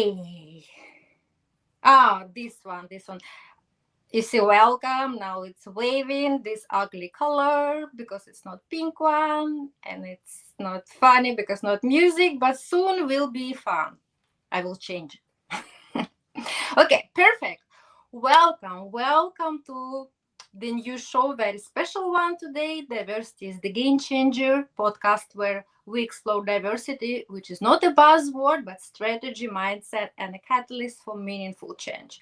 Hey. Ah, this one. You see, welcome. Now it's waving this ugly color because it's not pink one, and it's not funny because not music, but soon will be fun. I will change it. Okay, perfect. Welcome to the new show, very special one today. Diversity is the game changer podcast where we explore diversity, which is not a buzzword, but strategy, mindset, and a catalyst for meaningful change.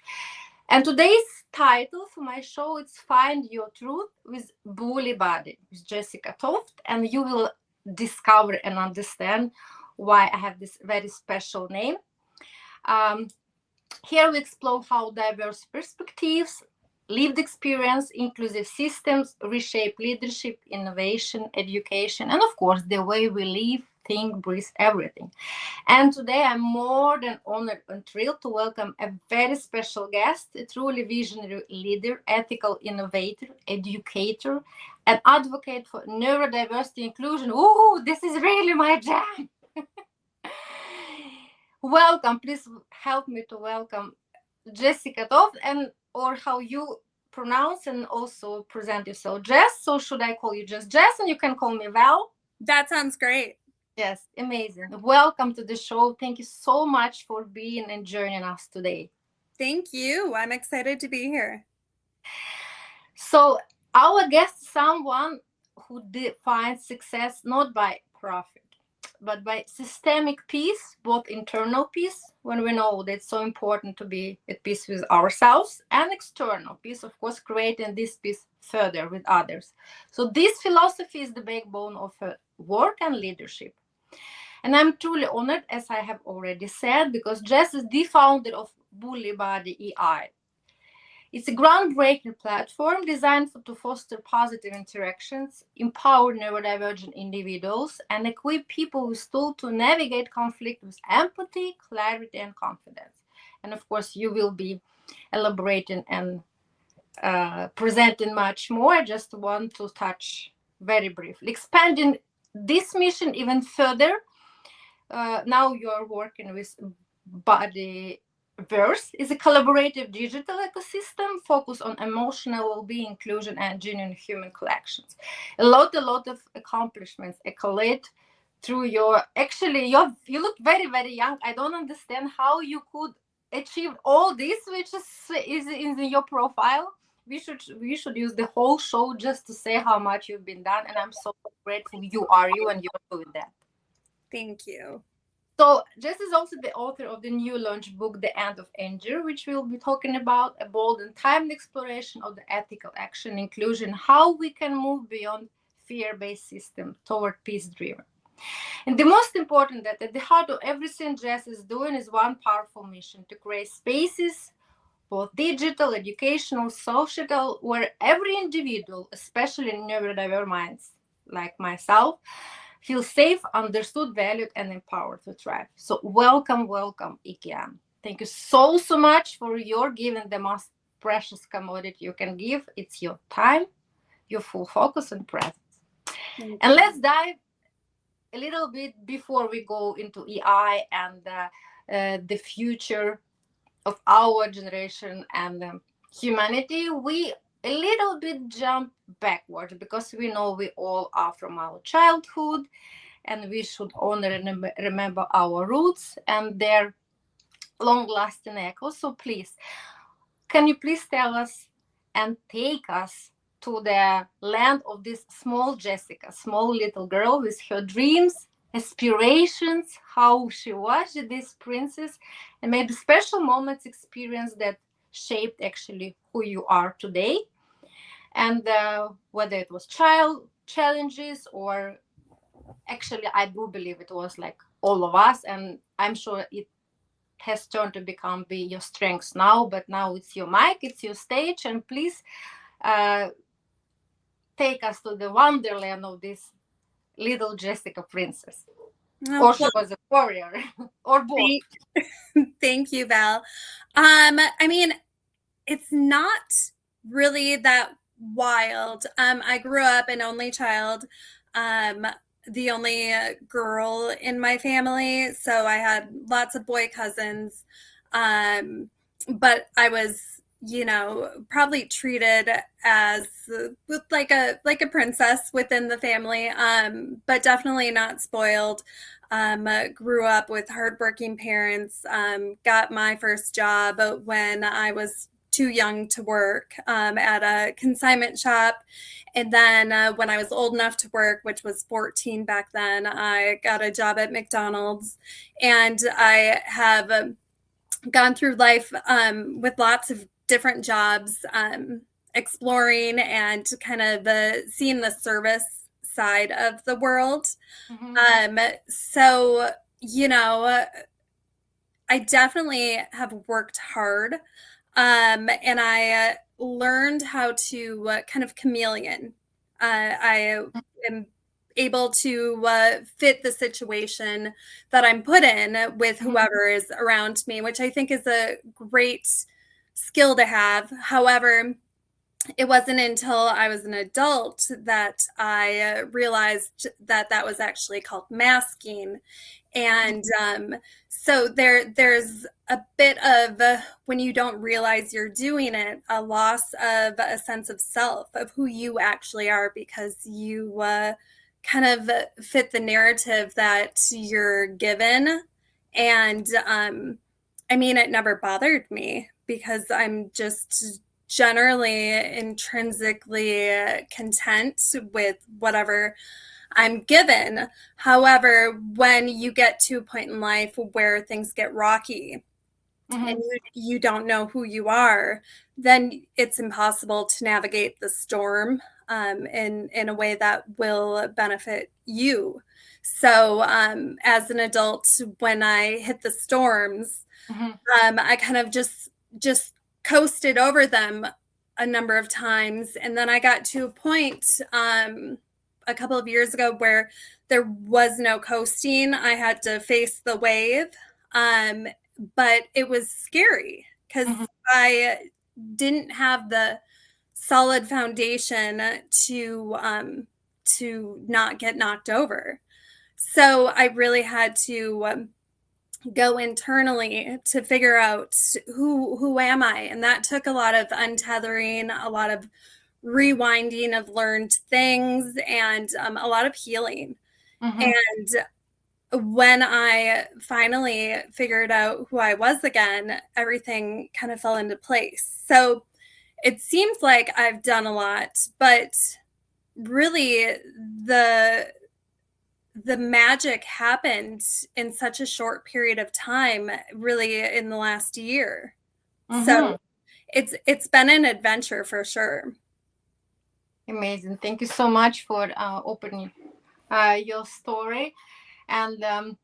And today's title for my show is Find Your Truth with Bully Body with Jessica Toft. And you will discover and understand why I have this very special name. Um, Here we explore how diverse perspectives, lived experience, inclusive systems reshape leadership, innovation, education, and of course, the way we live, think, breathe, everything. And today I'm more than honored and thrilled to welcome a very special guest, a truly visionary leader, ethical innovator, educator, and advocate for neurodiversity inclusion. Ooh, this is really my jam. Welcome. Please help me to welcome Jessica Toft, and or how you pronounce and also present yourself, Jess. So should I call you just Jess, and you can call me Val? That sounds great. Yes, amazing. Welcome to the show. Thank you so much for being and joining us today. Thank you. I'm excited to be here. So our guest is someone who defines success not by profit, but by systemic peace, both internal peace, when we know that it's so important to be at peace with ourselves, and external peace, of course, creating this peace further with others. So this philosophy is the backbone of work and leadership. And I'm truly honored, as I have already said, because Jess is the founder of Bully Body EI. It's a groundbreaking platform designed to foster positive interactions, empower neurodivergent individuals, and equip people with tools to navigate conflict with empathy, clarity, and confidence. And of course, you will be elaborating and presenting much more. I just want to touch very briefly. Expanding this mission even further, now you are working with Body Verse is a collaborative digital ecosystem focused on emotional well-being, inclusion, and genuine human connections. A lot of accomplishments, accolade through your. Actually, you look very, very young. I don't understand how you could achieve all this, which is in your profile. We should use the whole show just to say how much you've been done, and I'm so grateful you and you're doing that. Thank you. So, Jess is also the author of the new launch book, The End of Anger, which we'll be talking about a bold and timed exploration of the ethical action, inclusion, how we can move beyond fear-based system toward peace-driven. And the most important that at the heart of everything Jess is doing is one powerful mission to create spaces, both digital, educational, social, where every individual, especially neurodiverse minds like myself, feel safe, understood, valued, and empowered to thrive. So welcome, Ikian. Thank you so much for your giving the most precious commodity you can give. It's your time, your full focus and presence. And let's dive a little bit before we go into EI and the future of our generation and humanity. We a little bit jump backwards because we know we all are from our childhood, and we should honor and remember our roots and their long-lasting echoes. So please, can you please tell us and take us to the land of this small Jessica, small little girl with her dreams, aspirations, how she was this princess, and maybe special moments, experience that shaped actually who you are today, and whether it was child challenges or actually I do believe it was like all of us, and I'm sure it has turned to become be your strengths now, but now it's your mic, it's your stage, and please uh, take us to the wonderland of this little Jessica princess. Oh, Or she was a warrior, or both. thank you, Val. I mean, it's not really that wild. I grew up an only child. Um, the only girl in my family, so I had lots of boy cousins. But I was, probably treated as with like a princess within the family, but definitely not spoiled. Grew up with hardworking parents. Got my first job when I was too young to work, at a consignment shop. And then when I was old enough to work, which was 14 back then, I got a job at McDonald's. And I have gone through life with lots of different jobs, exploring and kind of seeing the service side of the world. Mm-hmm. So, I definitely have worked hard, and I learned how to kind of chameleon. I am able to fit the situation that I'm put in with whoever is around me, which I think is a great skill to have. However, it wasn't until I was an adult that I realized that that was actually called masking. And so there's a bit of, when you don't realize you're doing it, a loss of a sense of self, of who you actually are, because you kind of fit the narrative that you're given. And I mean, it never bothered me because I'm just generally intrinsically content with whatever I'm given. However, when you get to a point in life where things get rocky, Mm-hmm. and you don't know who you are, then it's impossible to navigate the storm in a way that will benefit you. So as an adult, when I hit the storms, I kind of just coasted over them a number of times. And then I got to a point a couple of years ago where there was no coasting. I had to face the wave. But it was scary because I didn't have the solid foundation to not get knocked over. So I really had to go internally to figure out who am I, and that took a lot of untethering, a lot of rewinding of learned things, and a lot of healing. And when I finally figured out who I was again, everything kind of fell into place. So it seems like I've done a lot, but really the magic happened in such a short period of time, really in the last year. So it's been an adventure for sure. Amazing. Thank you so much for opening your story and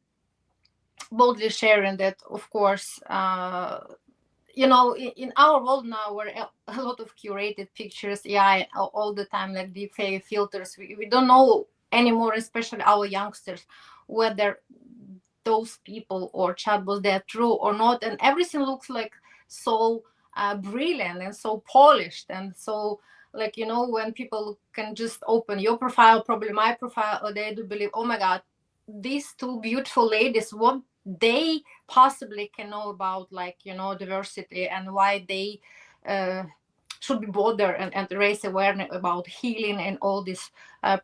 boldly sharing that. Of course, in our world now, where a lot of curated pictures, AI all the time, like deep fake filters, we don't know anymore, especially our youngsters, whether those people or chatbots, they're true or not, and everything looks like so brilliant and so polished and so, like, when people can just open your profile, probably my profile, or they do believe, oh my god, these two beautiful ladies, what they possibly can know about, like, diversity, and why they should be bothered and raise awareness about healing and all these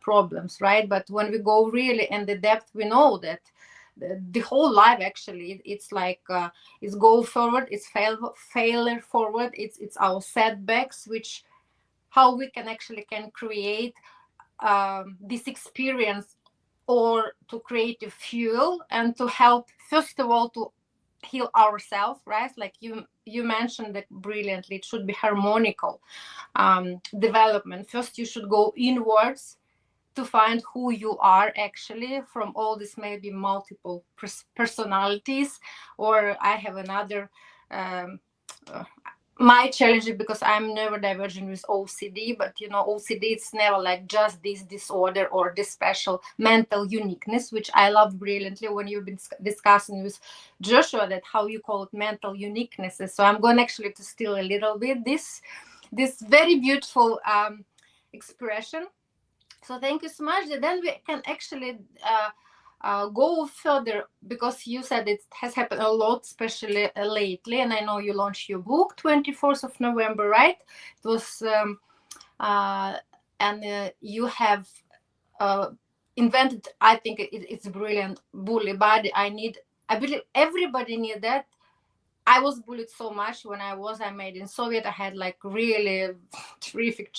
problems, right? But when we go really in the depth, we know that the whole life actually, it's like it's go forward, it's failure forward, it's our setbacks, which how we can create this experience, or to create a fuel and to help, first of all, to heal ourselves, right? Like you mentioned that brilliantly, it should be harmonical development. First you should go inwards to find who you are actually, from all this maybe multiple personalities. Or I have another my challenge is because I'm neurodivergent with OCD, but OCD, it's never like just this disorder or this special mental uniqueness, which I love brilliantly when you've been discussing with Joshua that how you call it mental uniquenesses. So I'm going actually to steal a little bit this very beautiful expression. So thank you so much. Then we can actually go further, because you said it has happened a lot, especially lately. And I know you launched your book 24th of November, right? It was, and you have uh, invented, I think it's brilliant, bully body. I believe everybody need that. I was bullied so much when I made in Soviet. I had like really terrific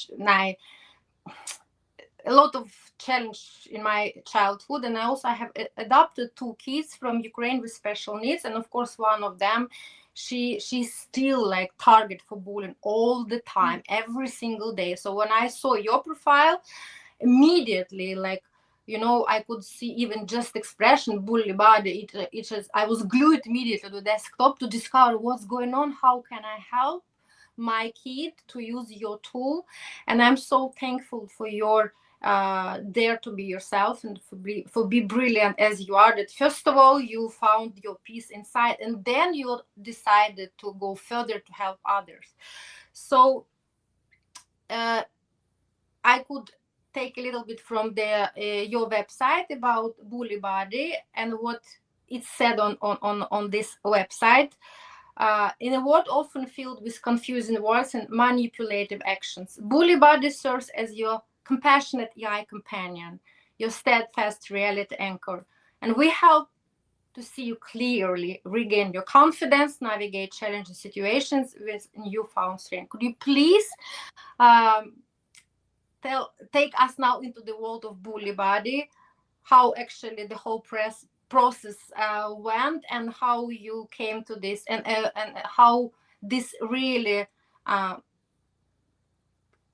a lot of challenge in my childhood. And I also have adopted two kids from Ukraine with special needs, and of course one of them, she's still like target for bullying all the time, every single day. So when I saw your profile, immediately, like, I could see even just expression bully body. It just, I was glued immediately to the desktop to discover what's going on, how can I help my kid to use your tool. And I'm so thankful for your dare to be yourself, and for be brilliant as you are, that first of all you found your peace inside, and then you decided to go further to help others. So uh, I could take a little bit from your website about bully body and what it said on this website. In a world often filled with confusing words and manipulative actions, bully body serves as your compassionate AI companion, your steadfast reality anchor, and we help to see you clearly, regain your confidence, navigate challenging situations with newfound strength. Could you please um, take us now into the world of bully body, how actually the whole process went, and how you came to this, and how this really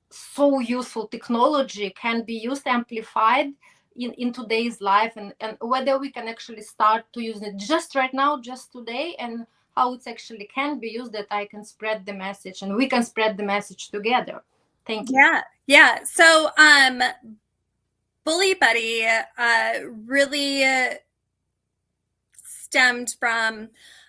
so useful technology can be used, amplified in today's life, and whether we can actually start to use it just right now, just today, and how it actually can be used, that I can spread the message and we can spread the message together. Thank you. Yeah. So, Bully Buddy really stemmed from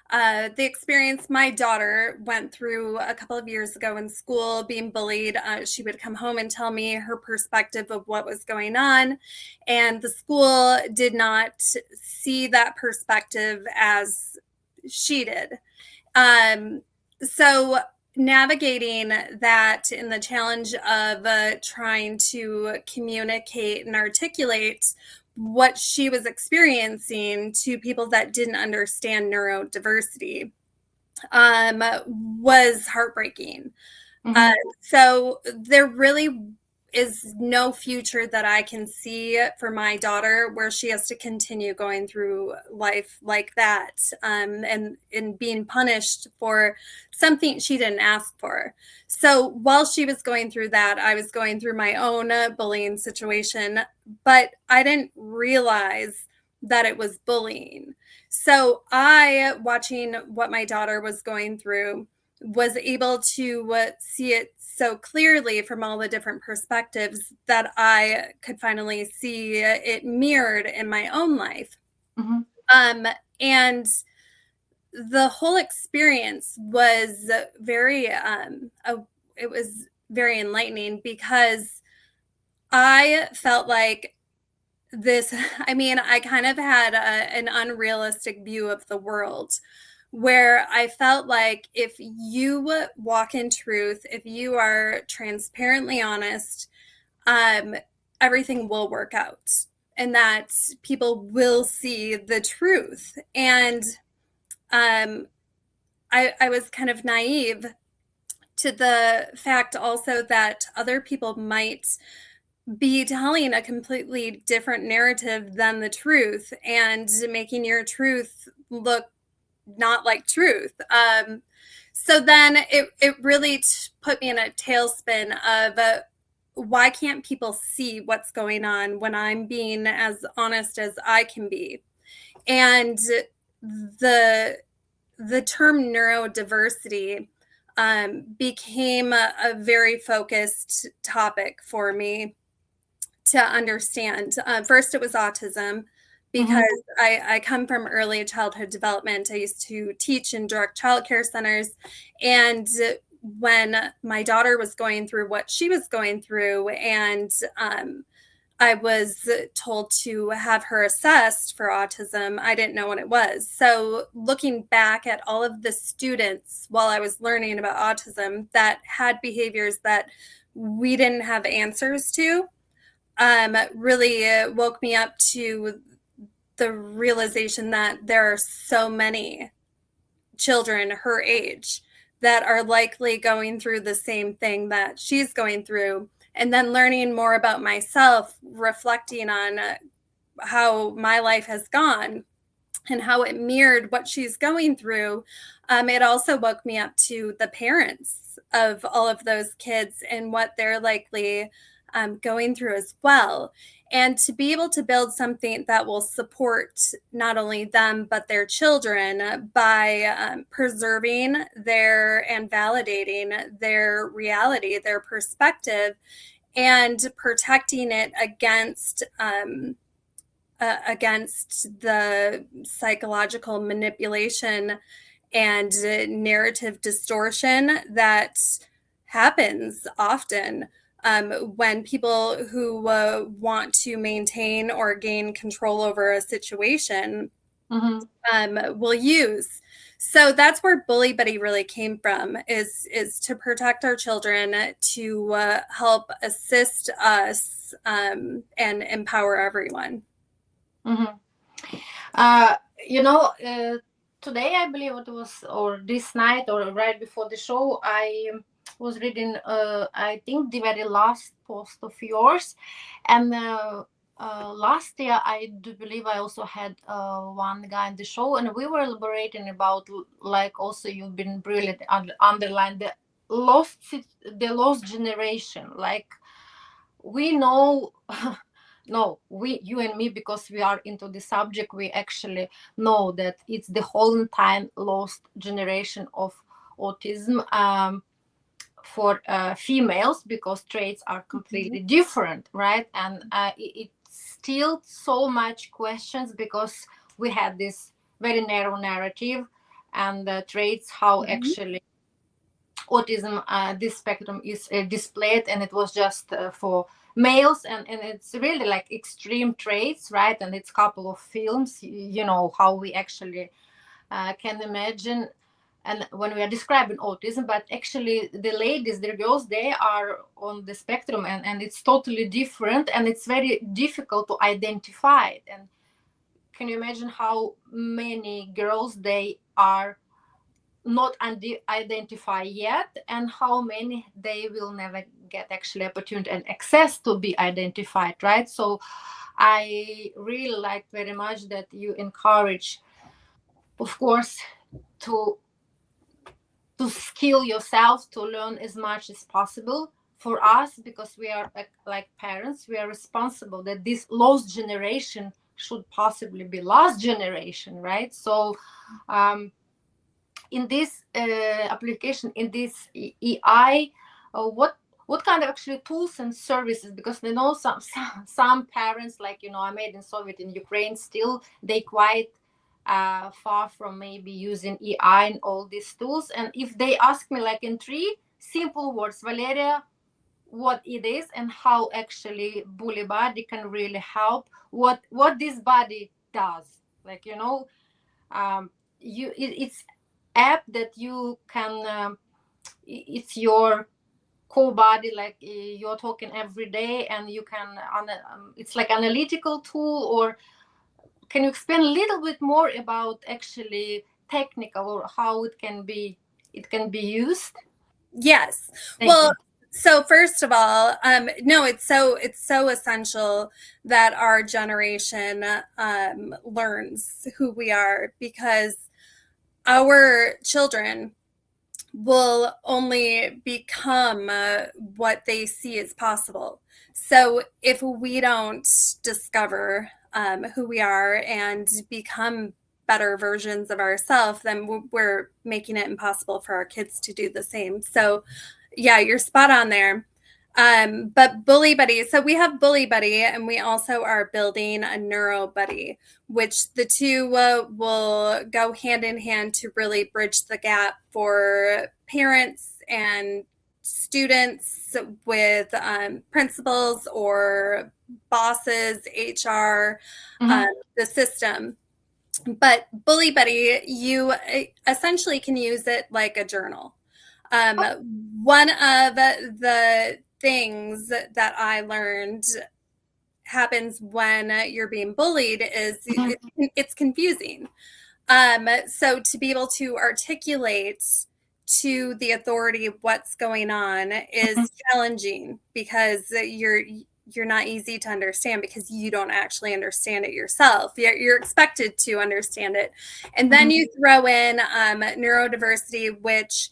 the experience my daughter went through a couple of years ago in school, being bullied. She would come home and tell me her perspective of what was going on, and the school did not see that perspective as she did. So navigating that in the challenge of trying to communicate and articulate what she was experiencing to people that didn't understand neurodiversity was heartbreaking. Mm-hmm. So there really is no future that I can see for my daughter where she has to continue going through life like that, and being punished for something she didn't ask for. So while she was going through that, I was going through my own bullying situation, but I didn't realize that it was bullying. So watching what my daughter was going through, was able to see it so clearly from all the different perspectives that I could finally see it mirrored in my own life. Mm-hmm. And the whole experience was it was very enlightening, because I felt like I kind of had an unrealistic view of the world, where I felt like if you walk in truth, if you are transparently honest, everything will work out, and that people will see the truth. And I was kind of naive to the fact also that other people might be telling a completely different narrative than the truth, and making your truth look not like truth. So then it really put me in a tailspin of why can't people see what's going on when I'm being as honest as I can be? And the term neurodiversity became a very focused topic for me to understand. First, it was autism, because I come from early childhood development. I used to teach in direct childcare centers. And when my daughter was going through what she was going through, and I was told to have her assessed for autism. I didn't know what it was. So looking back at all of the students while I was learning about autism that had behaviors that we didn't have answers to, really woke me up to the realization that there are so many children her age that are likely going through the same thing that she's going through. And then learning more about myself, reflecting on how my life has gone and how it mirrored what she's going through. It also woke me up to the parents of all of those kids and what they're likely going through as well. And to be able to build something that will support not only them, but their children by preserving their and validating their reality, their perspective, and protecting it against the psychological manipulation and narrative distortion that happens often when people who want to maintain or gain control over a situation will use. So that's where Bully Buddy really came from, is to protect our children, to help assist us and empower everyone. Today I believe it was, or this night, or right before the show, I was reading, I think, the very last post of yours, and last year I do believe I also had one guy in the show, and we were elaborating about, like, also you've been brilliant underline the lost generation. Like, we know no, you and me, because we are into the subject, we actually know that it's the whole time lost generation of autism for females, because traits are completely different, right? And it's still so much questions, because we had this very narrow narrative, and the traits, how actually autism, this spectrum is displayed, and it was just for males, and it's really like extreme traits, right? And it's a couple of films, how we actually can imagine, and when we are describing autism, but actually the ladies, the girls, they are on the spectrum, and it's totally different, and it's very difficult to identify it. And can you imagine how many girls they are not identify yet, and how many they will never get actually opportunity and access to be identified, right? So I really like very much that you encourage, of course, to skill yourself to learn as much as possible. For us, because we are like parents, we are responsible that this lost generation should possibly be last generation, right? So in this application, in this EI, what kind of actually tools and services? Because they know some parents, like, I made in Soviet, in Ukraine, still they quite far from maybe using EI and all these tools. And if they ask me, like, in 3 simple words, Valeria, what it is and how actually Bully Body can really help, what this body does, like, it's app that you can it's your core body, like you're talking every day, and you can it's like analytical tool. Or can you explain a little bit more about actually technical, or how it can be used? Yes. Thank Well, you. so first of all, no, it's so essential that our generation learns who we are, because our children will only become what they see as possible. So if we don't discover who we are and become better versions of ourselves, then we're making it impossible for our kids to do the same. So yeah, you're spot on there. But Bully Buddy, so we have Bully Buddy, and we also are building a Neuro Buddy, which the two will go hand in hand to really bridge the gap for parents and students, with principals or bosses, HR, the system. But Bully Buddy, you essentially can use it like a journal. One of the things that I learned happens when you're being bullied is it's confusing. So to be able to articulate to the authority what's going on is challenging, because you're not easy to understand because you don't actually understand it yourself. You're expected to understand it. And then you throw in neurodiversity, which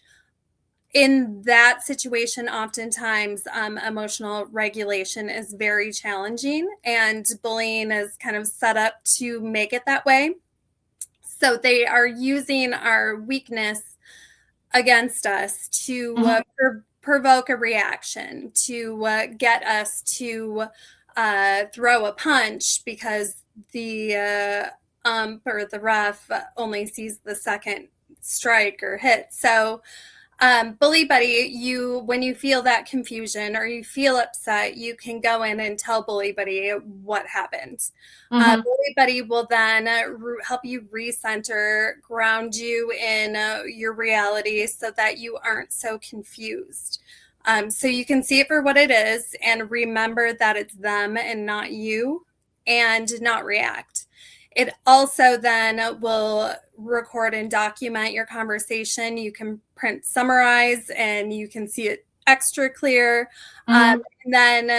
in that situation, oftentimes emotional regulation is very challenging, and bullying is kind of set up to make it that way. So they are using our weakness against us to provoke a reaction, to get us to throw a punch because the or the ref only sees the second strike or hit. So Bully Buddy, when you feel that confusion or you feel upset, you can go in and tell Bully Buddy what happened. Bully Buddy will then help you recenter, ground you in your reality so that you aren't so confused. So you can see it for what it is and remember that it's them and not you, and not react. It also then will record and document your conversation. You can print summarize and you can see it extra clear. And then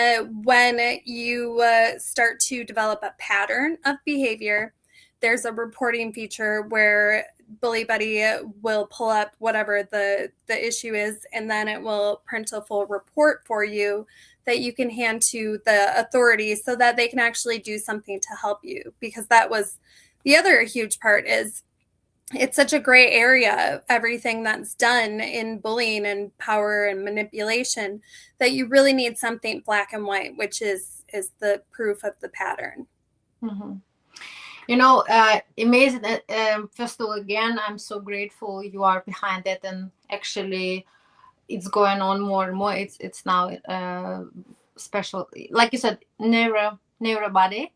when you start to develop a pattern of behavior, there's a reporting feature where Bully Buddy will pull up whatever the issue is, and then it will print a full report for you that you can hand to the authorities so that they can actually do something to help you. Because that was the other huge part, is it's such a gray area, everything that's done in bullying and power and manipulation, that you really need something black and white, which is the proof of the pattern. Amazing. First of all, again, I'm so grateful you are behind it, and actually it's going on more and more. It's now special, like you said, neurobody,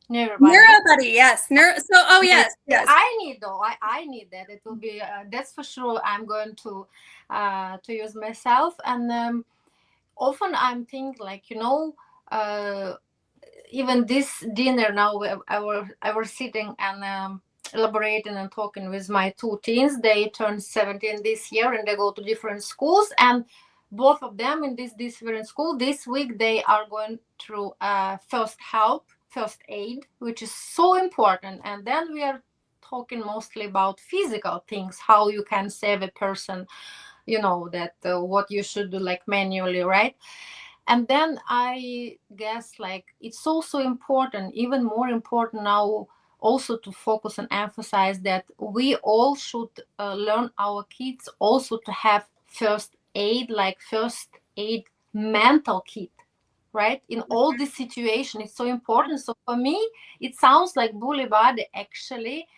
yes. Yes. I need that. It will be that's for sure. I'm going to use myself, and often I'm thinking, like, even this dinner now, I was sitting and elaborating and talking with my two teens. They turned 17 this year, and they go to different schools, and both of them in this different school this week, they are going through first aid, which is so important. And then we are talking mostly about physical things, how you can save a person, that what you should do, like manually, right? And then I guess, like, it's also important, even more important now, also to focus and emphasize that we all should learn our kids also to have first aid, like first aid mental kit, right? In all this situation, it's so important. So for me, it sounds like Bully Buddy actually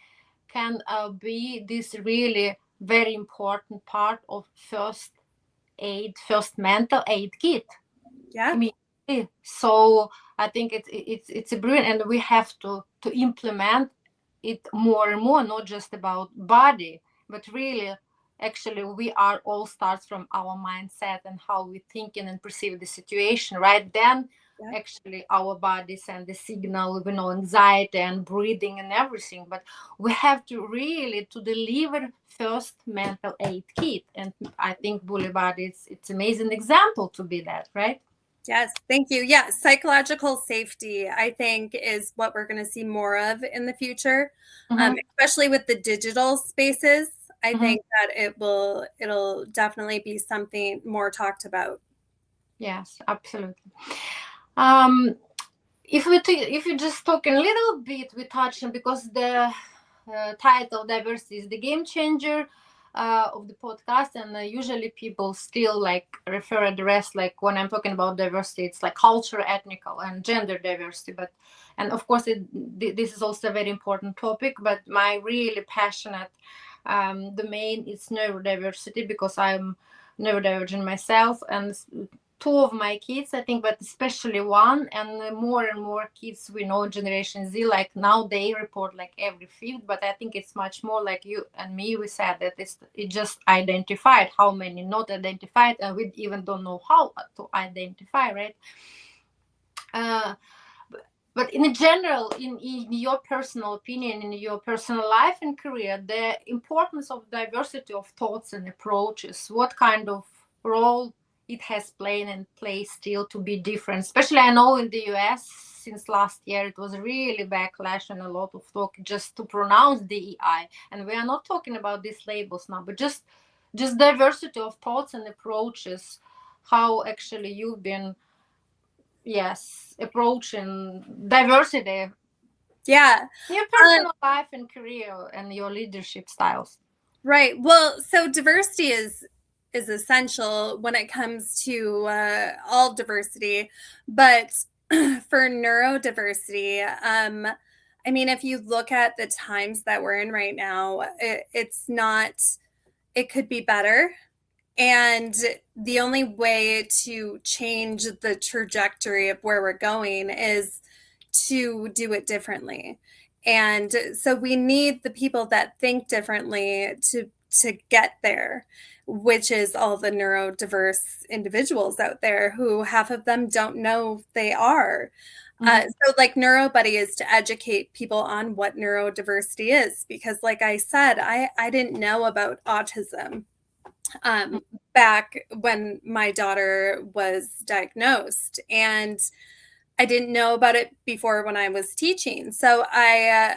can be this really very important part of first mental aid kit. Yeah. So I think it's a brilliant, and we have to implement it more and more, not just about body, but really, actually, we are all starts from our mindset and how we thinking and perceive the situation, right? Then actually our body send the signal, anxiety and breathing and everything. But we have to really to deliver first mental aid kit, and I think Bully Buddy, it's amazing example to be that, right? Yes, thank you. Yeah, psychological safety, I think, is what we're going to see more of in the future, especially with the digital spaces. I think that it'll definitely be something more talked about. Yes, absolutely. If you just talk a little bit, we touch on, because the title diversity is the game changer of the podcast, and usually people still like refer the rest, like when I'm talking about diversity, it's like culture, ethnical and gender diversity, and of course this is also a very important topic, but my really passionate domain is neurodiversity, because I'm neurodivergent myself, and two of my kids, I think, but especially one, and more kids we know Generation Z, like now they report like every fifth, but I think it's much more like you and me. We said that it just identified, how many not identified, and we even don't know how to identify, right? Uh, but in general, in your personal opinion, in your personal life and career, the importance of diversity of thoughts and approaches, what kind of role it has played and plays still to be different? Especially, I know in the US, since last year, it was really backlash and a lot of talk just to pronounce DEI. And we are not talking about these labels now, but just diversity of thoughts and approaches, how actually you've been, yes, approaching diversity, Yeah. your personal life and career and your leadership styles. Right. Well, so diversity is essential when it comes to all diversity, but for neurodiversity, I mean, if you look at the times that we're in right now, it's not. It could be better. And the only way to change the trajectory of where we're going is to do it differently. And so we need the people that think differently to get there, which is all the neurodiverse individuals out there who half of them don't know they are. So like NeuroBuddy is to educate people on what neurodiversity is, because like I said, I didn't know about autism back when my daughter was diagnosed, and I didn't know about it before when I was teaching. So I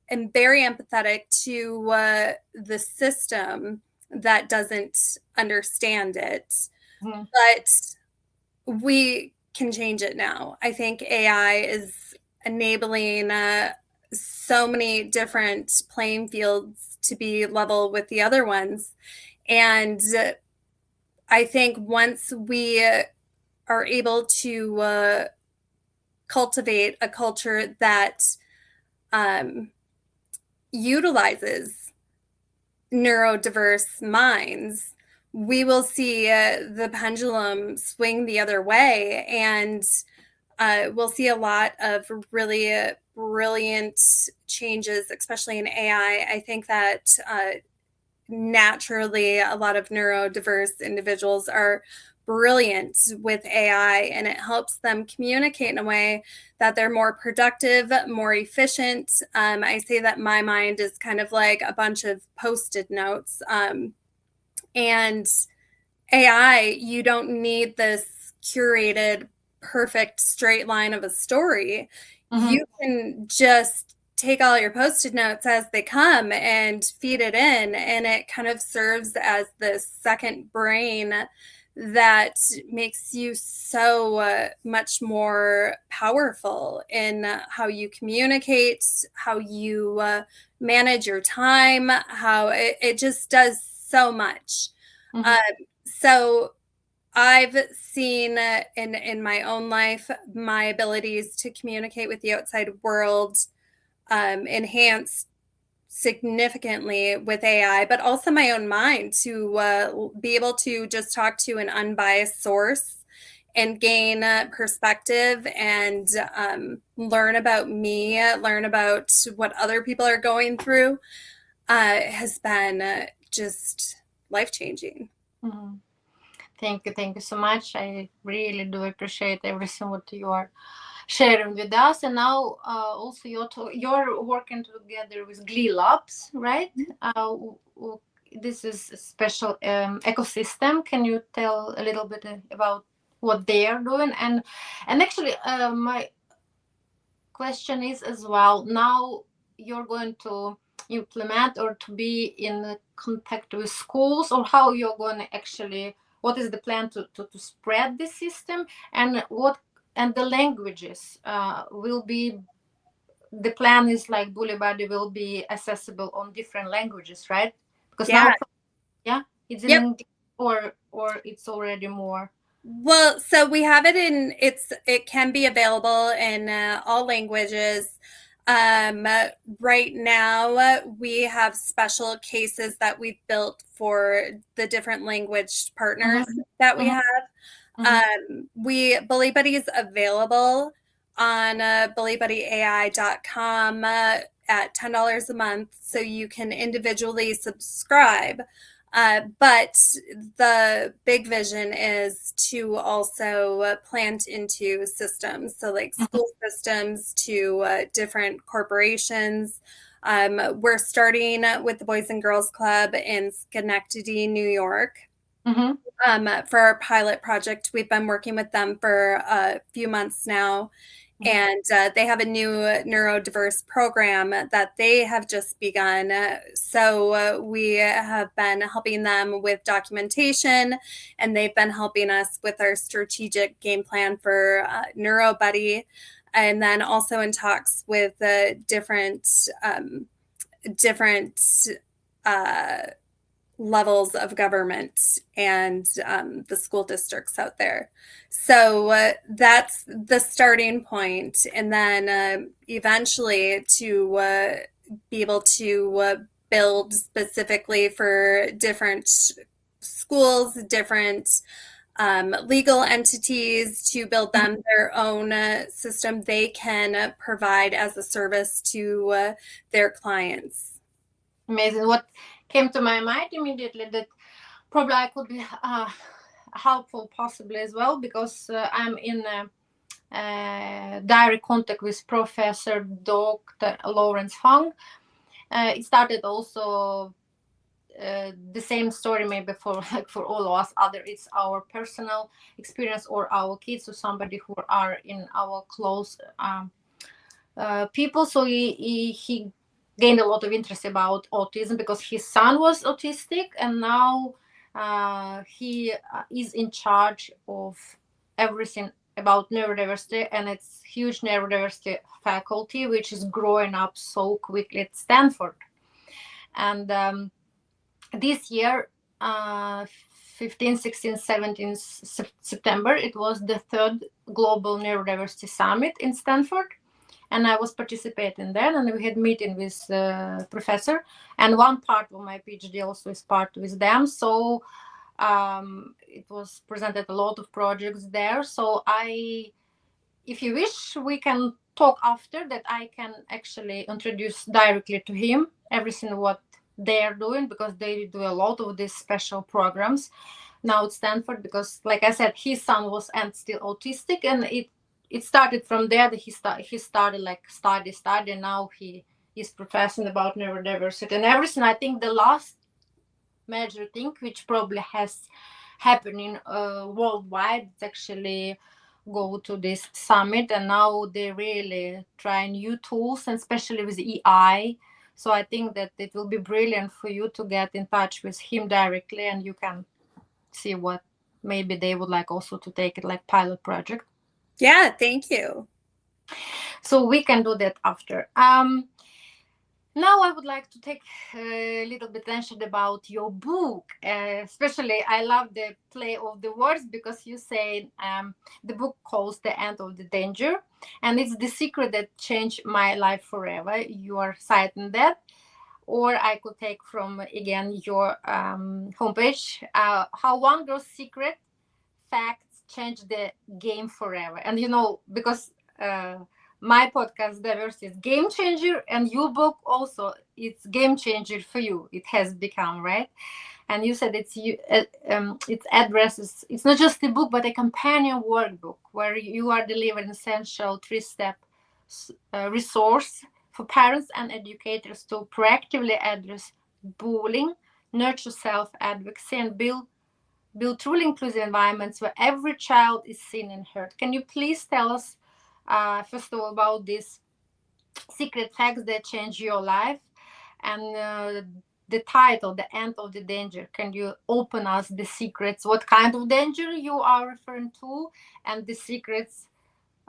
am very empathetic to the system that doesn't understand it. But we can change it now. I think AI is enabling so many different playing fields to be level with the other ones. And I think once we are able to cultivate a culture that utilizes neurodiverse minds, we will see the pendulum swing the other way, and we'll see a lot of really brilliant changes, especially in AI. I think that naturally a lot of neurodiverse individuals are brilliant with AI, and it helps them communicate in a way that they're more productive, more efficient. I say that my mind is kind of like a bunch of post-it notes. And AI, you don't need this curated, perfect straight line of a story. You can just take all your post-it notes as they come and feed it in, and it kind of serves as this second brain that makes you so much more powerful in how you communicate, how you manage your time, how it just does so much. So I've seen in my own life my abilities to communicate with the outside world enhanced significantly with AI, but also my own mind to be able to just talk to an unbiased source and gain perspective and learn about me, learn about what other people are going through has been just life-changing. Thank you so much. I really do appreciate everything what you are sharing with us. And now also you're working together with Glee Labs, right? This is a special ecosystem. Can you tell a little bit about what they are doing? And actually, my question is as well, now you're going to implement or to be in contact with schools, or how you're going to actually, what is the plan to spread this system, and the languages will be, the plan is like BullyBuddy will be accessible on different languages, right? Because now it's in English, or it's already more. Well, so we have it in, it can be available in all languages. Right now, we have special cases that we've built for the different language partners that we have. Bully Buddy is available on bullyBuddyAI.com at $10 a month, so you can individually subscribe. But the big vision is to also plant into systems, so like school systems to different corporations. We're starting with the Boys and Girls Club in Schenectady, New York. For our pilot project. We've been working with them for a few months now, and they have a new neurodiverse program that they have just begun. So we have been helping them with documentation, and they've been helping us with our strategic game plan for NeuroBuddy, and then also in talks with different levels of government and the school districts out there. So that's the starting point. And then eventually to be able to build specifically for different schools, different legal entities, to build them their own system they can provide as a service to their clients. Amazing. What came to my mind immediately, that probably I could be helpful possibly as well, because I'm in direct contact with Professor Dr. Lawrence Fung. It started also the same story maybe for all of us other. It's our personal experience or our kids or somebody who are in our close people. So he gained a lot of interest about autism because his son was autistic, and now he is in charge of everything about neurodiversity, and it's huge neurodiversity faculty which is growing up so quickly at Stanford. And this year, 15, 16, 17 September, it was the third Global Neurodiversity Summit in Stanford. And I was participating there, and we had meeting with professor, and one part of my PhD also is part with them. So it was presented a lot of projects there. So if you wish, we can talk after that. I can actually introduce directly to him everything what they are doing, because they do a lot of these special programs now at Stanford, because like I said, his son was and still autistic, and it started from there that he started like study, and now he is professing about neurodiversity and everything. I think the last major thing which probably has happening worldwide is actually go to this summit, and now they really try new tools, and especially with EI. So I think that it will be brilliant for you to get in touch with him directly, and you can see what maybe they would like also to take it like pilot project. Yeah, thank you. So we can do that after. Now I would like to take a little bit attention about your book. Especially, I love the play of the words, because you say the book calls The End of the Danger, and it's the secret that changed my life forever. You are citing that. Or I could take from, again, your homepage, how one girl's secret facts change the game forever. And because my podcast Diversity is game changer, and your book also, it's game changer for you. It has become, right? And you said it's addresses, it's not just a book but a companion workbook where you are delivering essential 3-step resource for parents and educators to proactively address bullying, nurture self-advocacy, and build truly inclusive environments where every child is seen and heard. Can you please tell us, first of all, about these secret facts that change your life, and the title, The End of the Danger? Can you open us the secrets, what kind of danger you are referring to, and the secrets,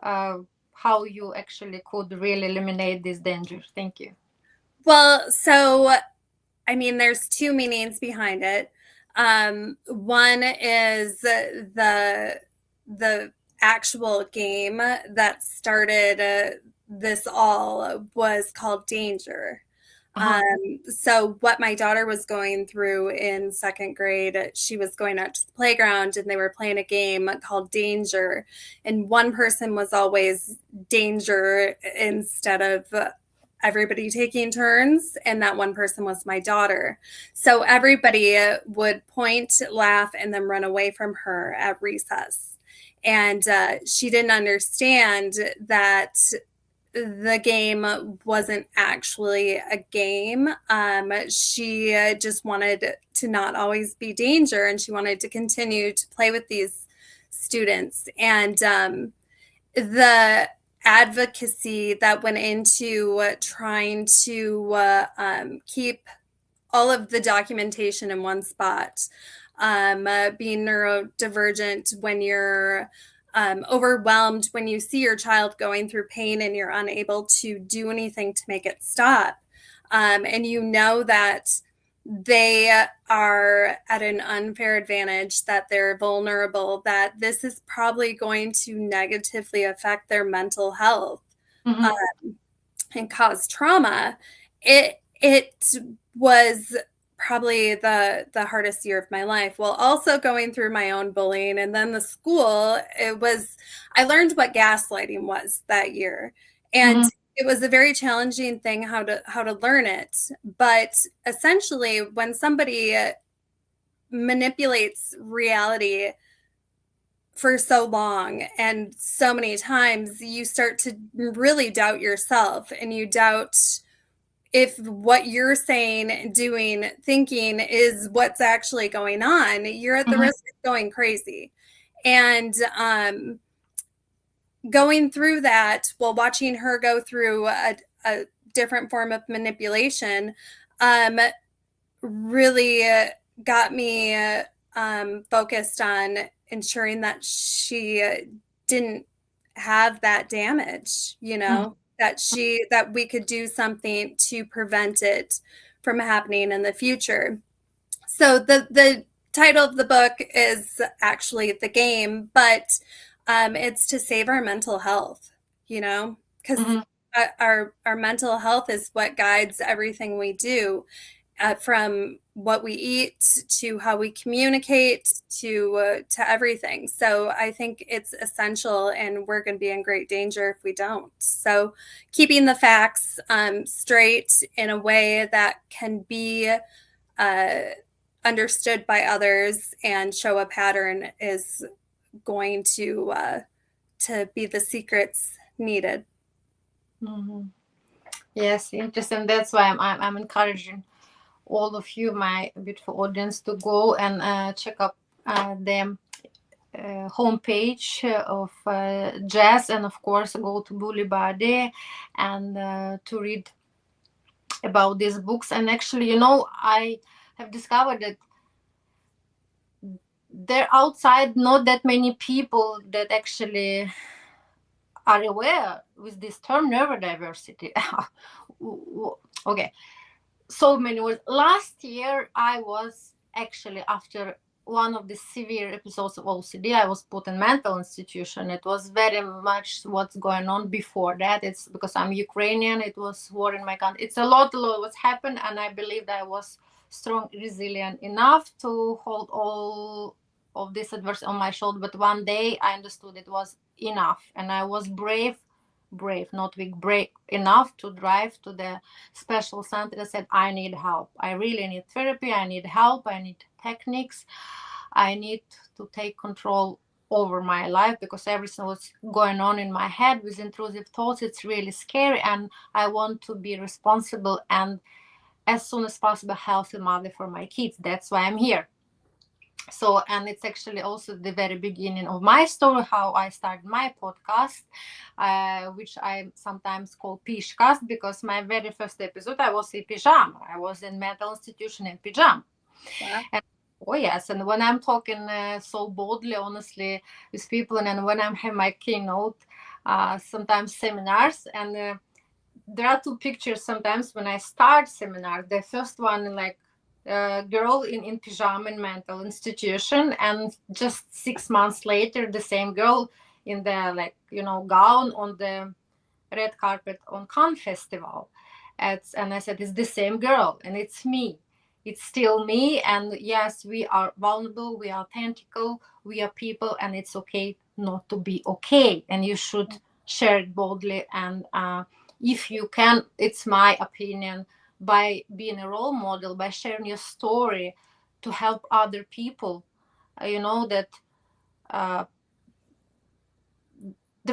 how you actually could really eliminate this danger? Thank you. Well, so, I mean, there's two meanings behind it. One is the actual game that started this all was called danger. Uh-huh. So what my daughter was going through in second grade, she was going out to the playground and they were playing a game called Danger. And one person was always danger instead of everybody taking turns. And that one person was my daughter. So everybody would point, laugh, and then run away from her at recess. And she didn't understand that the game wasn't actually a game. She just wanted to not always be danger, and she wanted to continue to play with these students. And the advocacy that went into trying to keep all of the documentation in one spot, being neurodivergent when you're overwhelmed, when you see your child going through pain and you're unable to do anything to make it stop. And you know that they are at an unfair advantage, that they're vulnerable, that this is probably going to negatively affect their mental health and cause trauma. It was probably the hardest year of my life, while also going through my own bullying. And then the school, I learned what gaslighting was that year. And it was a very challenging thing how to learn it. But essentially, when somebody manipulates reality for so long and so many times, you start to really doubt yourself, and you doubt if what you're saying, doing, thinking is what's actually going on. You're at the risk of going crazy. And going through that, while watching her go through a different form of manipulation, really got me focused on ensuring that she didn't have that damage, that we could do something to prevent it from happening in the future. So the title of the book is actually The Game, but it's to save our mental health, because our mental health is what guides everything we do, from what we eat to how we communicate to everything. So I think it's essential, and we're going to be in great danger if we don't. So keeping the facts straight in a way that can be understood by others and show a pattern is going to be the secrets needed. Yes, interesting. That's why I'm encouraging all of you, my beautiful audience, to go and check up the homepage of JESS, and of course go to Bully Body and to read about these books. And actually, I have discovered that there outside not that many people that actually are aware with this term neurodiversity. Okay, so many words. Last year, I was actually, after one of the severe episodes of OCD, I was put in mental institution. It was very much what's going on before that. It's because I'm Ukrainian. It was war in my country. It's a lot what's happened, and I believed I was strong, resilient enough to hold all of this adversity on my shoulder. But one day I understood it was enough, and I was brave, not weak, brave enough to drive to the special center and said, I need help. I really need therapy. I need help. I need techniques. I need to take control over my life, because everything was going on in my head with intrusive thoughts. It's really scary, and I want to be responsible and as soon as possible healthy mother for my kids. That's why I'm here. So, and it's actually also the very beginning of my story, how I started my podcast, which I sometimes call Pishcast, because my very first episode, I was in pajama. I was in mental institution in pajama. Yeah. And, oh yes, and when I'm talking so boldly, honestly, with people, and when I'm having my keynote, sometimes seminars, and there are two pictures sometimes when I start seminars. The first one, like, girl in pajama in mental institution, and just 6 months later the same girl in the gown on the red carpet on Cannes Festival. And I said, it's the same girl, and it's me. It's still me. And yes, we are vulnerable, we are authentical, we are people, and it's okay not to be okay. And you should share it boldly. And if you can, it's my opinion, by being a role model, by sharing your story to help other people, that there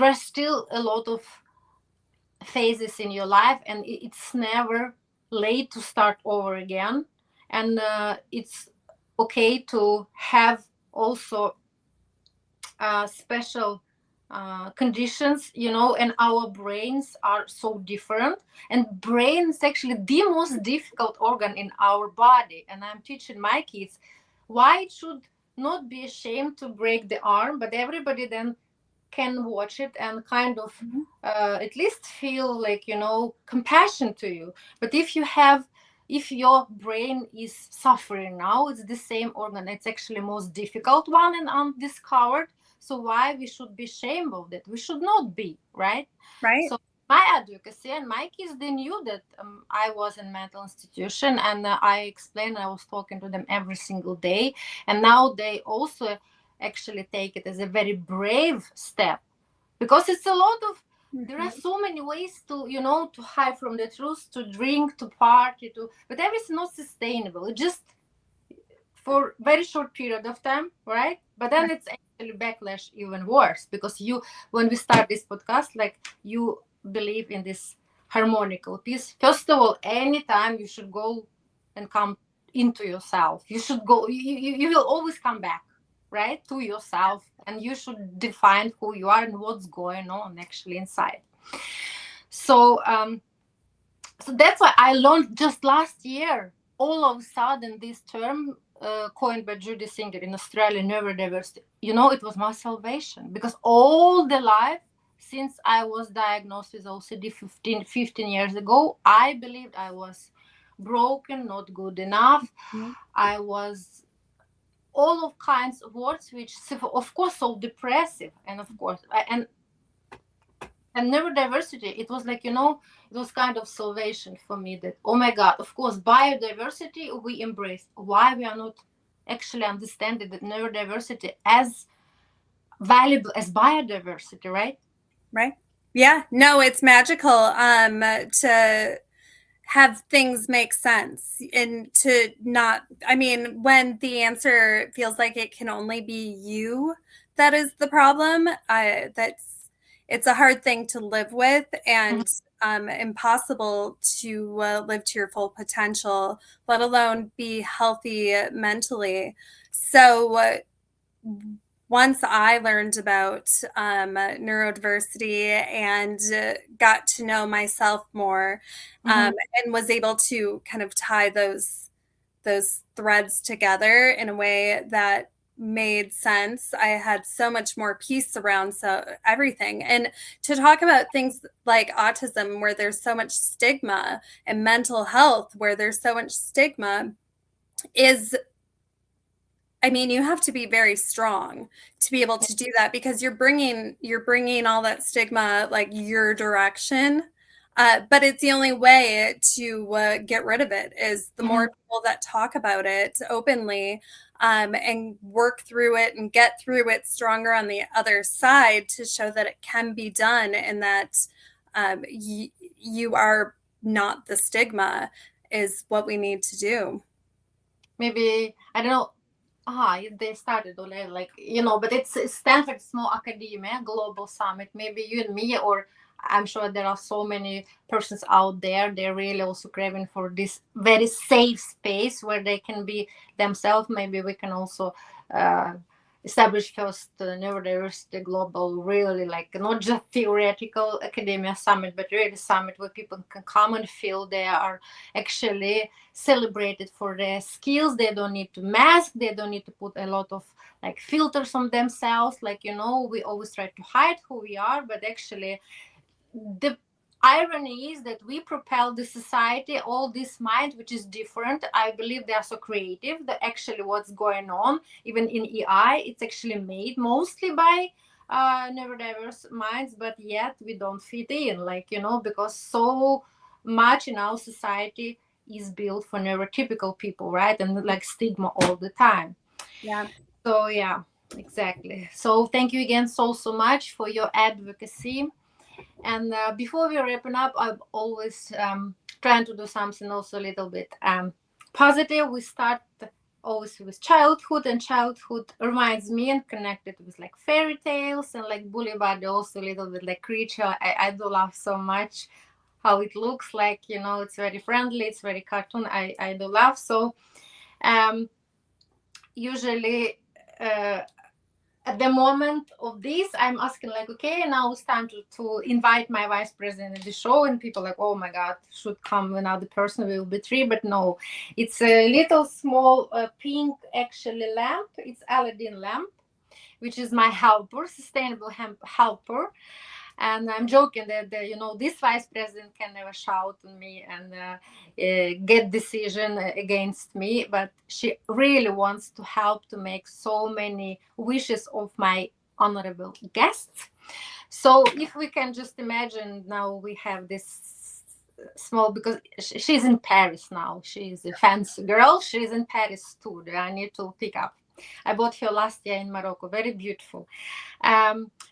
are still a lot of phases in your life, and it's never late to start over again. And it's okay to have also special conditions, and our brains are so different. And brain is actually the most difficult organ in our body. And I'm teaching my kids why it should not be ashamed to break the arm, but everybody then can watch it and kind of at least feel like, compassion to you. But if your brain is suffering now, it's the same organ, it's actually most difficult one and undiscovered. So why we should be ashamed of that? We should not be, right? Right. So my advocacy, and my kids, they knew that I was in mental institution, and I explained, I was talking to them every single day. And now they also actually take it as a very brave step, because it's a lot of, there are so many ways to, to hide from the truth, to drink, to party, but everything's not sustainable. It just for very short period of time, right? But then it's actually backlash even worse, because when we start this podcast, like, you believe in this harmonical piece. First of all, anytime you should go and come into yourself. You should go, you will always come back, right, to yourself, and you should define who you are and what's going on actually inside. So so that's why I learned just last year, all of a sudden, this term coined by Judy Singer in Australia, neurodiversity. It was my salvation, because all the life since I was diagnosed with OCD 15 years ago, I believed I was broken, not good enough. I was all of kinds of words, which of course so depressive, and of course and neurodiversity, it was like, it was kind of salvation for me, that, oh my God, of course, biodiversity we embrace. Why we are not actually understanding that neurodiversity as valuable as biodiversity, right? Right. Yeah. No, it's magical to have things make sense, and to not, I mean, when the answer feels like it can only be you that is the problem, it's a hard thing to live with, and impossible to live to your full potential, let alone be healthy mentally. So once I learned about neurodiversity and got to know myself more, and was able to kind of tie those threads together in a way that made sense, I had so much more peace around everything. And to talk about things like autism, where there's so much stigma, and mental health, where there's so much stigma, is, I mean, you have to be very strong to be able to do that, because you're bringing all that stigma like your direction. But it's the only way to get rid of it, is the more people that talk about it openly, and work through it and get through it stronger on the other side, to show that it can be done, and that you are not the stigma, is what we need to do. Maybe, I don't know. They started already, like, but it's Stanford Small Academia Global Summit. Maybe you and me, or I'm sure there are so many persons out there, they're really also craving for this very safe space where they can be themselves. Maybe we can also establish first Neurodiversity Global, really, like, not just theoretical academia summit, but really summit where people can come and feel they are actually celebrated for their skills. They don't need to mask, they don't need to put a lot of like filters on themselves, like, we always try to hide who we are, but actually the irony is that we propel the society, all this mind which is different. I believe they are so creative that actually what's going on even in AI, it's actually made mostly by neurodiverse minds, but yet we don't fit in, like, because so much in our society is built for neurotypical people, right? And like stigma all the time. Yeah. So yeah, exactly. So thank you again so much for your advocacy. And before we wrapping up, I'm always trying to do something also a little bit positive. We start always with childhood, and childhood reminds me and connected with like fairy tales and like Bully Body, also a little bit like creature. I do love so much how it looks like, it's very friendly, it's very cartoon. I do love. So um, usually at the moment of this, I'm asking like, okay, now it's time to invite my vice president in the show, and people like, oh my god, should come another person, we will be three. But no, it's a little small pink actually lamp. It's Aladdin lamp, which is my helper, sustainable helper. And I'm joking that this vice president can never shout on me and get decision against me, but she really wants to help to make so many wishes of my honorable guests. So if we can just imagine, now we have this small, because she's in Paris now, she's a fancy girl, she's in Paris too. I need to pick up. I bought her last year in Morocco, very beautiful.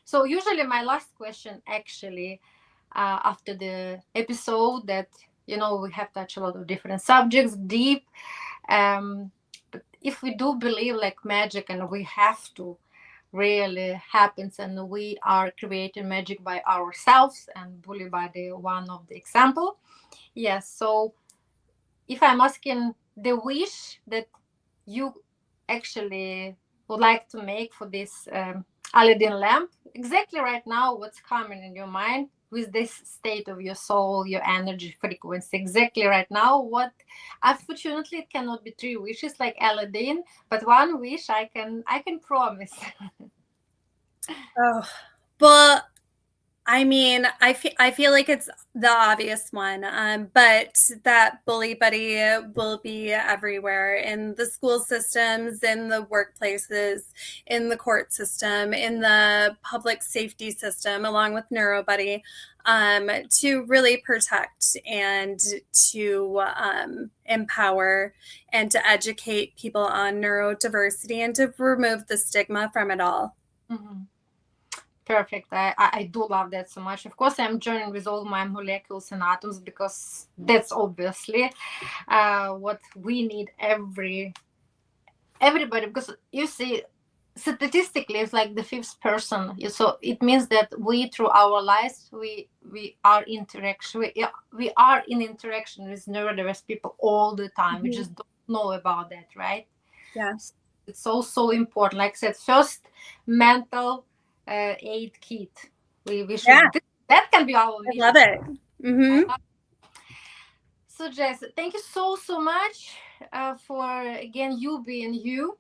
So usually my last question, actually, after the episode, that we have touched a lot of different subjects, deep. But if we do believe like magic, and we have to really happens, and we are creating magic by ourselves, and Bully Body one of the example. Yes. So if I'm asking the wish that you actually would like to make for this Aladdin lamp, exactly right now, what's coming in your mind with this state of your soul, your energy frequency, exactly right now, what, unfortunately, it cannot be three wishes like Aladdin, but one wish I can promise. Oh, well, I mean, I feel like it's the obvious one, but that Bully Buddy will be everywhere, in the school systems, in the workplaces, in the court system, in the public safety system, along with NeuroBuddy, to really protect and to empower and to educate people on neurodiversity and to remove the stigma from it all. Mm-hmm. Perfect. I do love that so much. Of course, I'm joining with all my molecules and atoms, because that's obviously what we need everybody. Because you see, statistically, it's like the fifth person. So it means that we, through our lives, we are interaction. We are in interaction with neurodiverse people all the time. We just don't know about that, right? Yeah. It's so important. Like I said, first mental aid kit. We should. Yeah. That can be our I mission. love it. Mm-hmm. So Jess, thank you so much for again you being you,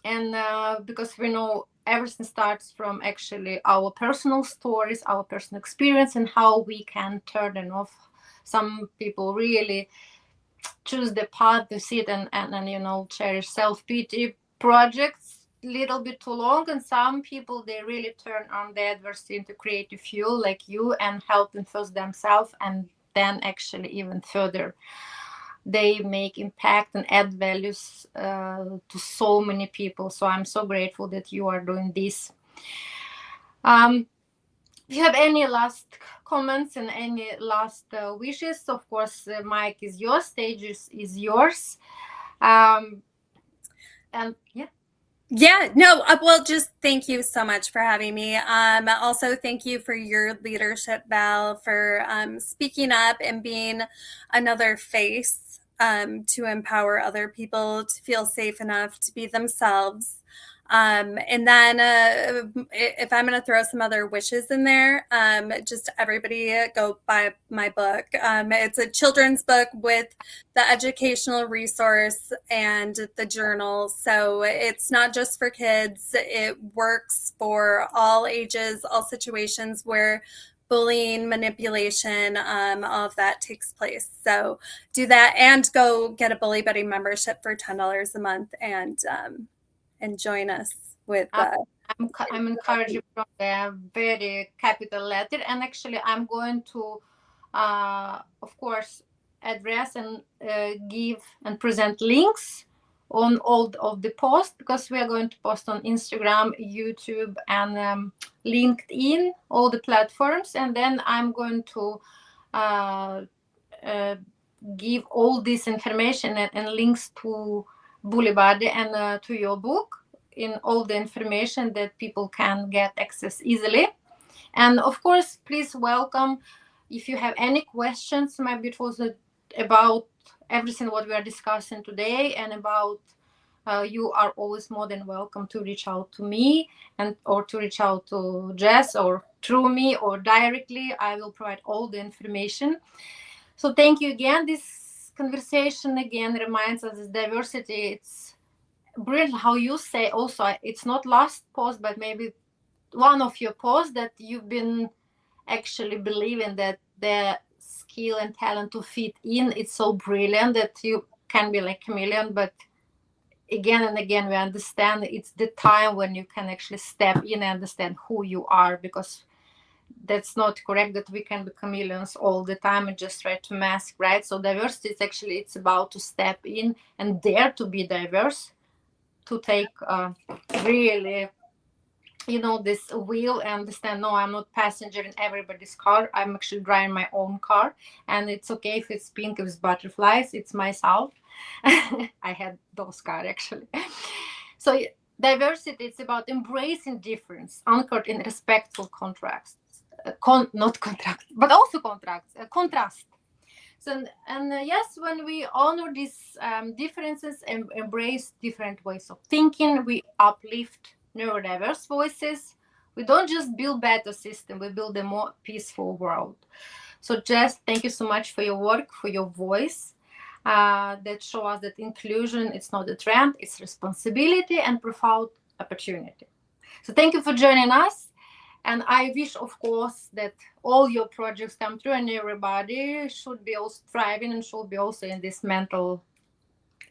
and because we know everything starts from actually our personal stories, our personal experience, and how we can turn them off. Some people really choose the path to sit and cherish self-pity projects little bit too long, and some people, they really turn on the adversity into creative fuel, like you, and help them first themselves, and then actually even further they make impact and add values to so many people. So I'm so grateful that you are doing this. If you have any last comments and any last wishes, of course, Mike is yours, stage is yours. And yeah. Yeah, no, well, just thank you so much for having me. Also, thank you for your leadership, Val, for speaking up and being another face to empower other people to feel safe enough to be themselves. And then if I'm going to throw some other wishes in there, just everybody go buy my book. It's a children's book with the educational resource and the journal. So it's not just for kids. It works for all ages, all situations where bullying, manipulation, all of that takes place. So do that, and go get a Bully Buddy membership for $10 a month, and join us with I'm encouraging from the very capital letter, and actually I'm going to, of course, address and give and present links on all of the posts, because we are going to post on Instagram, YouTube, and LinkedIn, all the platforms, and then I'm going to uh, uh, give all this information and links to Bully Body and to your book, in all the information that people can get access easily. And of course, please welcome, if you have any questions, maybe it was about everything what we are discussing today, and about you are always more than welcome to reach out to me, and or to reach out to Jess, or through me, or directly. I will provide all the information. So thank you again. This conversation again reminds us that diversity, it's brilliant how you say also, it's not last post, but maybe one of your posts, that you've been actually believing that the skill and talent to fit in, it's so brilliant that you can be like chameleon. But again and again, we understand it's the time when you can actually step in and understand who you are, because that's not correct that we can be chameleons all the time and just try to mask, right? So diversity is actually, it's about to step in and dare to be diverse, to take really, this wheel, and understand, no, I'm not passenger in everybody's car, I'm actually driving my own car, and it's okay if it's pink, if it's butterflies, it's myself. I had those cars actually. So diversity, it's about embracing difference anchored in respectful contrasts, not contract, but also contrast. So, and yes, when we honor these differences and embrace different ways of thinking, we uplift neurodiverse voices. We don't just build better system, we build a more peaceful world. So Jess, thank you so much for your work, for your voice, that show us that inclusion, it's not a trend, it's responsibility and profound opportunity. So thank you for joining us. And I wish, of course, that all your projects come through, and everybody should be also thriving and should be also in this mental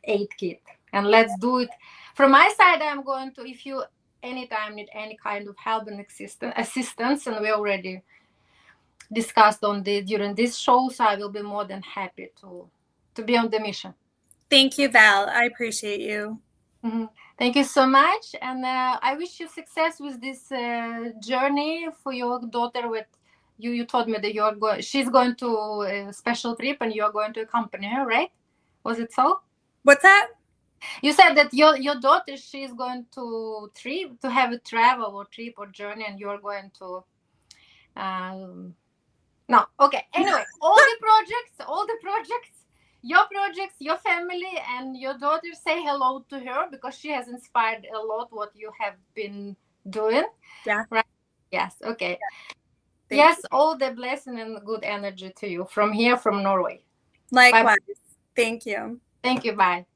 aid kit. And let's do it. From my side, I'm going to, if you anytime need any kind of help and assistance, and we already discussed on the during this show, so I will be more than happy to be on the mission. Thank you, Val. I appreciate you. Mm-hmm. Thank you so much, and I wish you success with this journey for your daughter. With you told me that she's going to a special trip, and you're going to accompany her, right? Was it so? What's that? You said that your daughter, she's going to have a travel or trip or journey, and you're going to. No, okay. Anyway, all the projects, your projects, your family, and your daughter, say hello to her, because she has inspired a lot what you have been doing. Yeah. Right? Yes. Okay. Thank yes. you. All the blessing and good energy to you from here, from Norway. Likewise. Bye. Thank you. Thank you. Bye.